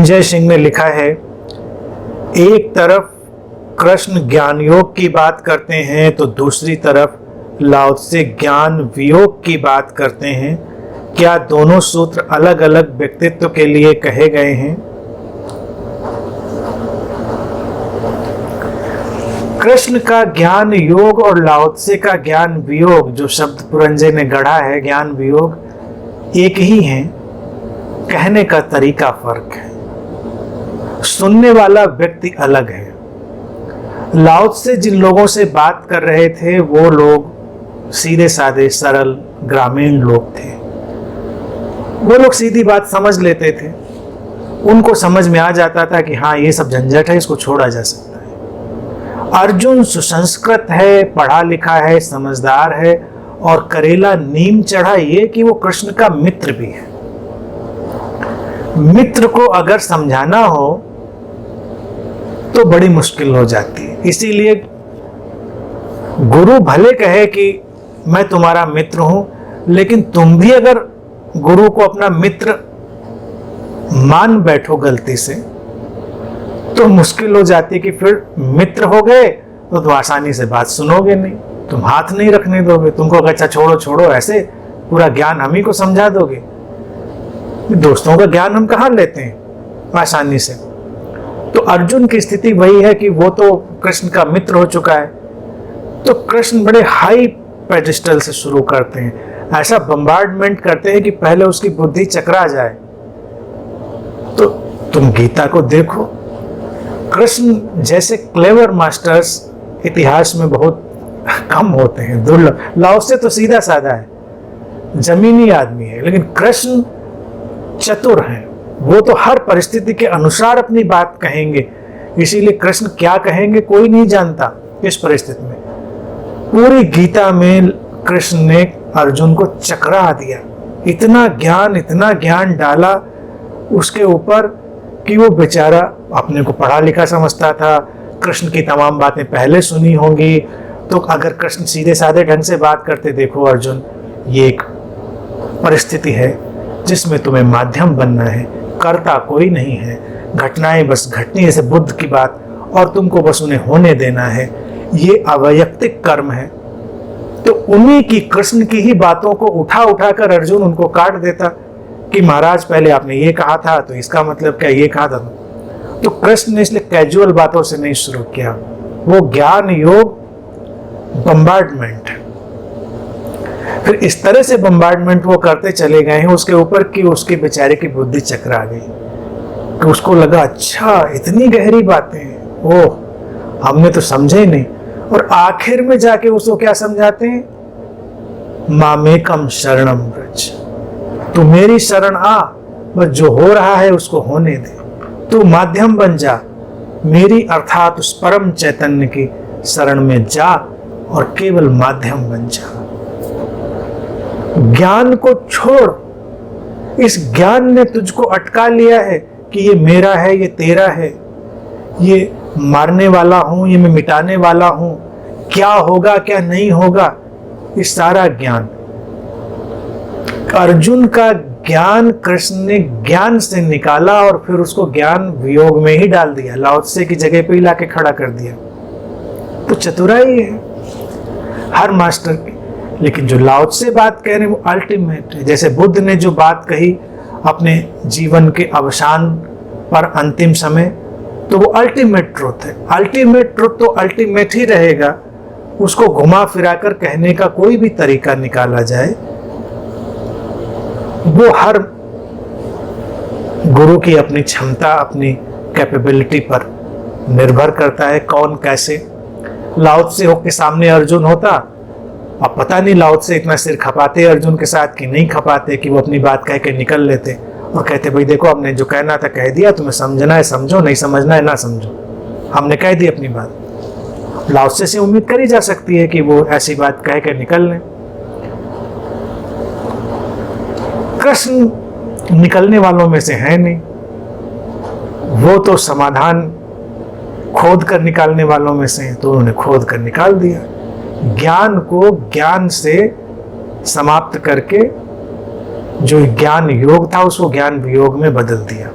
संजय सिंह ने लिखा है, एक तरफ कृष्ण ज्ञान योग की बात करते हैं तो दूसरी तरफ लाओ त्से ज्ञान वियोग की बात करते हैं। क्या दोनों सूत्र अलग अलग व्यक्तित्व के लिए कहे गए हैं? कृष्ण का ज्ञान योग और लाओ त्से का ज्ञान वियोग, जो शब्द पुरंजय ने गढ़ा है, ज्ञान वियोग एक ही है, कहने का तरीका फर्क है, सुनने वाला व्यक्ति अलग है। लाओ त्से जिन लोगों से बात कर रहे थे वो लोग सीधे साधे सरल ग्रामीण लोग थे। वो लोग सीधी बात समझ लेते थे, उनको समझ में आ जाता था कि हाँ ये सब झंझट है, इसको छोड़ा जा सकता है। अर्जुन सुसंस्कृत है, पढ़ा लिखा है, समझदार है और करेला नीम चढ़ा ये कि वो कृष्ण का मित्र भी है। मित्र को अगर समझाना हो तो बड़ी मुश्किल हो जाती है। इसीलिए गुरु भले कहे कि मैं तुम्हारा मित्र हूं, लेकिन तुम भी अगर गुरु को अपना मित्र मान बैठो गलती से तो मुश्किल हो जाती है कि फिर मित्र हो गए तो तुम आसानी से बात सुनोगे नहीं, तुम हाथ नहीं रखने दोगे, तुमको अच्छा छोड़ो छोड़ो ऐसे पूरा ज्ञान हम ही को समझा दोगे। दोस्तों का ज्ञान हम कहाँ लेते हैं आसानी से। तो अर्जुन की स्थिति वही है कि वो तो कृष्ण का मित्र हो चुका है, तो कृष्ण बड़े हाई पेडिस्टल से शुरू करते हैं, ऐसा बम्बार्डमेंट करते हैं कि पहले उसकी बुद्धि चकरा जाए। तो तुम गीता को देखो, कृष्ण जैसे क्लेवर मास्टर्स इतिहास में बहुत कम होते हैं, दुर्लभ। लाओ त्से तो सीधा साधा है, जमीनी आदमी है, लेकिन कृष्ण चतुर हैं, वो तो हर परिस्थिति के अनुसार अपनी बात कहेंगे। इसीलिए कृष्ण क्या कहेंगे कोई नहीं जानता इस परिस्थिति में। पूरी गीता में कृष्ण ने अर्जुन को चकरा दिया, इतना ज्ञान डाला उसके ऊपर कि वो बेचारा अपने को पढ़ा लिखा समझता था, कृष्ण की तमाम बातें पहले सुनी होंगी। तो अगर कृष्ण सीधे साधे ढंग से बात करते, देखो अर्जुन ये एक परिस्थिति है जिसमें तुम्हें माध्यम बनना है, करता कोई नहीं है, घटनाएं बस घटनी, जैसे बुद्ध की बात, और तुमको बस उन्हें होने देना है, ये अवैयक्तिक कर्म है। तो उन्हीं की कृष्ण की ही बातों को उठा कर अर्जुन उनको काट देता कि महाराज पहले आपने ये कहा था तो इसका मतलब क्या ये कहा था। तो कृष्ण ने इसलिए कैजुअल बातों से नहीं शुरू किया, वो ज्ञान योग बम्बार्डमेंट, फिर इस तरह से बम्बार्डमेंट वो करते चले गए हैं उसके ऊपर कि उसके बेचारे की बुद्धि चकरा गई, कि उसको लगा अच्छा इतनी गहरी बातें, ओह हमने तो समझे ही नहीं। और आखिर में जाके उसको क्या समझाते हैं, मामेकम शरणम व्रज, तू मेरी शरण आ, बस जो हो रहा है उसको होने दे, तू माध्यम बन जा मेरी अर्थात उस परम चैतन्य की शरण में जा और केवल माध्यम बन जा। ज्ञान को छोड़, इस ज्ञान ने तुझको अटका लिया है कि ये मेरा है, ये तेरा है, ये मारने वाला हूं, ये मैं मिटाने वाला हूं, क्या होगा क्या नहीं होगा, ये सारा ज्ञान। अर्जुन का ज्ञान कृष्ण ने ज्ञान से निकाला और फिर उसको ज्ञान वियोग में ही डाल दिया, लाओ त्से की जगह पे ही लाके खड़ा कर दिया। तो चतुराई है हर मास्टर की। लेकिन जो लाओ त्से बात कह रहे हैं वो अल्टीमेट है। जैसे बुद्ध ने जो बात कही अपने जीवन के अवसान पर अंतिम समय, तो वो अल्टीमेट ट्रुथ है। अल्टीमेट ट्रुथ तो अल्टीमेट ही रहेगा, उसको घुमा फिरा कर कहने का कोई भी तरीका निकाला जाए, वो हर गुरु की अपनी क्षमता, अपनी कैपेबिलिटी पर निर्भर करता है कौन कैसे। लाओ त्से के सामने अर्जुन होता, अब पता नहीं लाओ त्से इतना सिर खपाते अर्जुन के साथ कि नहीं खपाते, कि वो अपनी बात कह के निकल लेते और कहते भाई देखो हमने जो कहना था कह दिया, तुम्हें समझना है समझो, नहीं समझना है ना समझो, हमने कह दी अपनी बात। लाओ त्से से उम्मीद करी जा सकती है कि वो ऐसी बात कह के निकल लें। कृष्ण निकलने वालों में से है नहीं, वो तो समाधान खोद कर निकालने वालों में से हैं, तो उन्होंने खोद कर निकाल दिया। ज्ञान को ज्ञान से समाप्त करके जो ज्ञान योग था उसको ज्ञान वियोग में बदल दिया।